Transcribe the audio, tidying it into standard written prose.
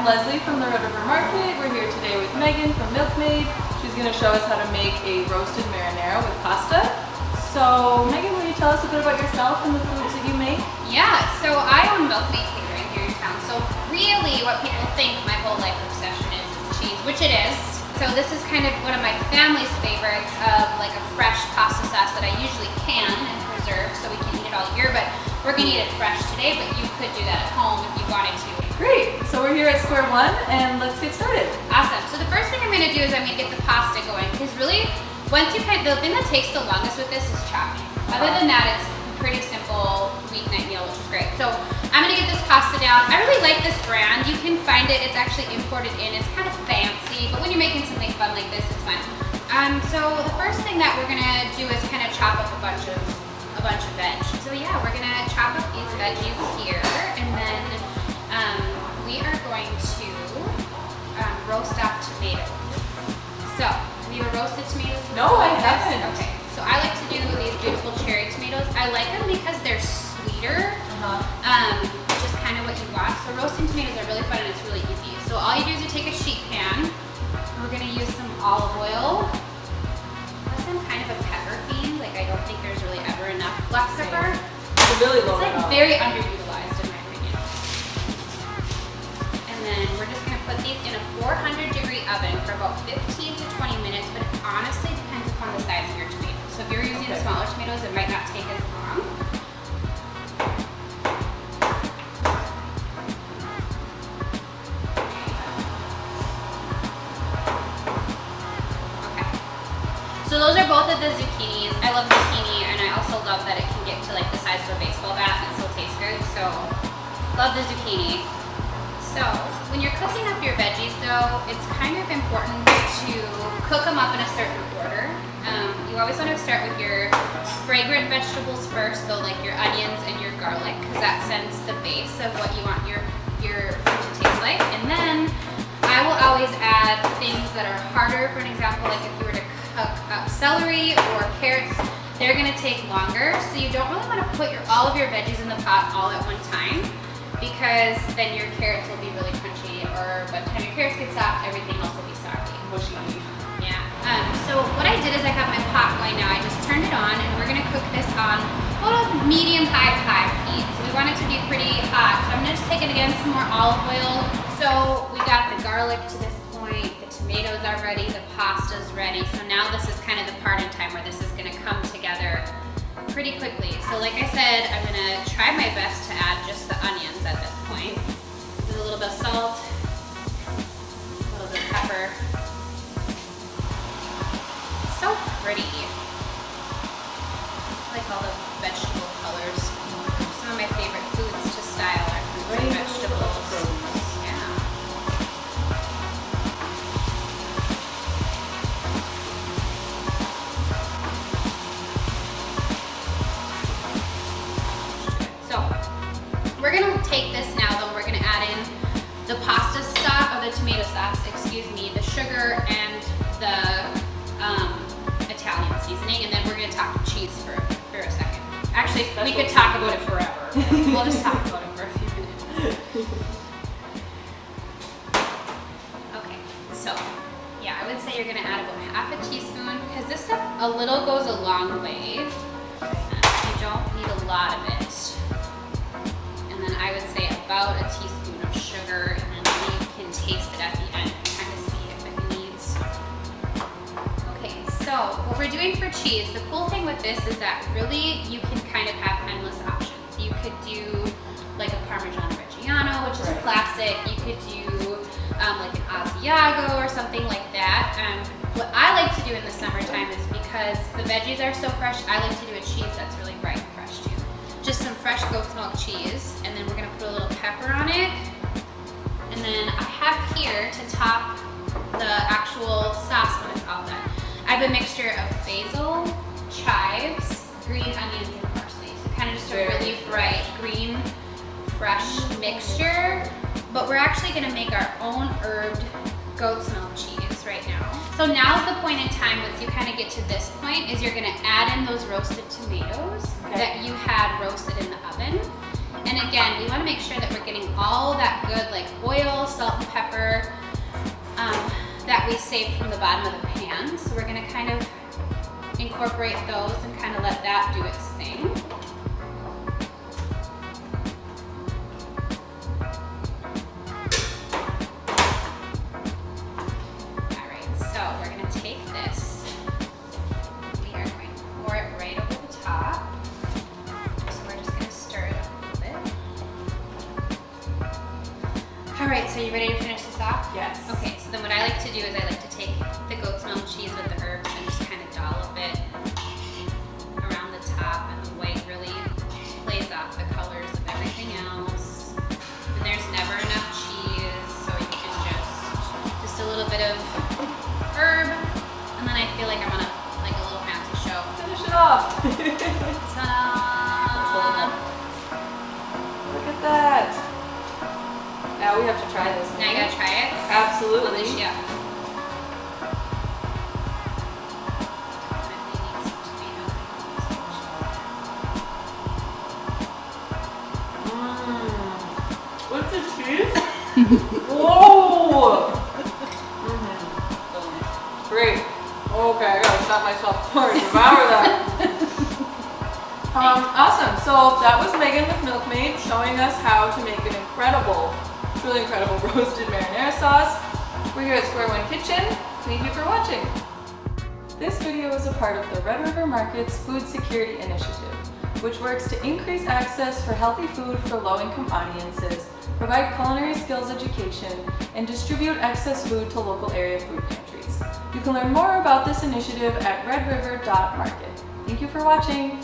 I'm Leslie from the Red River Market. We're here today with Megan from Milkmaid. She's going to show us how to make a roasted marinara with pasta. So Megan, will you tell us a bit about yourself and the foods that you make? Yeah, so I own Milkmaid Catering here in town. So really what people think my whole life obsession is cheese, which it is. So this is kind of one of my family's favorites of like a fresh pasta sauce that I usually can and preserve so we can eat it all year, but we're gonna eat it fresh today, but you could do that at home if you wanted to. Great, so we're here at square one and let's get started. Awesome, so the first thing I'm gonna do is I'm gonna get the pasta going, because really, once you the thing that takes the longest with this is chopping. Other than that, it's a pretty simple weeknight meal, which is great. So I'm gonna get this pasta down. I really like this brand. You can find it, it's actually imported in. It's kind of fancy, but when you're making something fun like this, it's fun. So the first thing that we're gonna do is kind of chop up a bunch of veg. So yeah, we're gonna chop up these veggies here, and then we are going to roast off tomatoes. So, have you ever roasted tomatoes? No, I haven't. Okay, so I like to do these beautiful cherry tomatoes. I like them because they're sweeter, which is kind of what you want. So roasting tomatoes are really fun and it's really easy. So all you do is you take a sheet pan. We're gonna use some olive oil. Plus I'm kind of a pepper fiend. Like I don't think there's really ever enough black pepper. It's really low. It's like very underutilized in my opinion. And then we're just gonna put these in a 400-degree oven for about 15 to 20 minutes, but it honestly depends upon the size of your tomatoes. So if you're using smaller tomatoes, it might not take as long. Okay. So those are both of the zucchinis. I love zucchini, and I also love that it can get to like the size of a baseball bat and still taste good. So love the zucchini. So when you're cooking up your veggies though, it's kind of important to cook them up in a certain order. You always want to start with your fragrant vegetables first, so like your onions and your garlic, because that sends the base of what you want your food to taste like. And then I will always add things that are harder. For an example, like if you were to cook up celery or carrots, they're going to take longer. So you don't really want to put all of your veggies in the pot all at one time, because then your carrots will be really crunchy, or by the time your carrots get soft, everything else will be soggy. Mushy. Yeah. So what I did is I have my pot going now. I just turned it on, and we're gonna cook this on about a medium-high to high heat. So we want it to be pretty hot. So I'm gonna just take it again, some more olive oil. So we got the garlic to this point, the tomatoes are ready, the pasta's ready. So now this is kind of the part in time where this is gonna come together pretty quickly. So like I said, I'm gonna try my best to add just the onions at this point. With a little bit of salt, a little bit of pepper. It's so pretty. I like all the vegetable colors. Some of my favorite foods to style are fruits and vegetables. Yeah. So we're gonna take this now though, we're gonna add in the pasta sauce, or the tomato sauce, excuse me, the sugar and the Italian seasoning, and then we're gonna talk cheese for a second. Actually, we could talk about it forever. We'll just talk about it for a few minutes. Okay, so yeah, I would say you're gonna add about half a teaspoon, because this stuff, a little goes a long way. You don't need a lot of it. And then I would say about a teaspoon of sugar, and then you can taste it at the end and kind of see if it needs. Okay, so what we're doing for cheese, the cool thing with this is that really you can kind of have endless options. You could do like a Parmesan Reggiano, which is classic. You could do like an Asiago or something like that. What I like to do in the summertime is, because the veggies are so fresh, I like to do a cheese that's really bright and fresh too. Just some fresh goat's milk cheese, and then we're gonna put a little pepper on it. And then I have here to top the actual sauce when it's all done, I have a mixture of basil, chives, green onions, and parsley. So kind of just a really bright green, fresh mixture. But we're actually gonna make our own herbed goat's milk cheese right now. So now's the point in time, once you kind of get to this point, is you're gonna add in those roasted tomatoes that you had roasted in the oven. And again, we want to make sure that we're getting all that good like oil, salt, and pepper that we saved from the bottom of the pan. So we're going to kind of incorporate those and kind of let that do its thing. All right, so we're going to take this. We are going to pour it right over the top. So we're just going to stir it up a little bit. All right, so you ready to finish this off? Yes. Okay, so then what I like to do is I like to take the goat's milk cheese with the herbs and just kind of dollop it around the top, and the white really plays off the colors of everything else. And there's never enough cheese, so you can just a little bit of herb, and then I feel like I'm on like a little fancy show. Finish it off. Ta-da! Look at that. Now we have to try this. Now you gotta try it? Absolutely. Alicia. With the cheese? Whoa! Great. Okay, I gotta stop myself before I devour that. Awesome. So that was Megan with Milkmaid showing us how to make an incredible, truly incredible roasted marinara sauce. We're here at Square One Kitchen. Thank you for watching. This video is a part of the Red River Market's Food Security Initiative, which works to increase access for healthy food for low-income audiences, provide culinary skills education, and distribute excess food to local area food pantries. You can learn more about this initiative at redriver.market. Thank you for watching.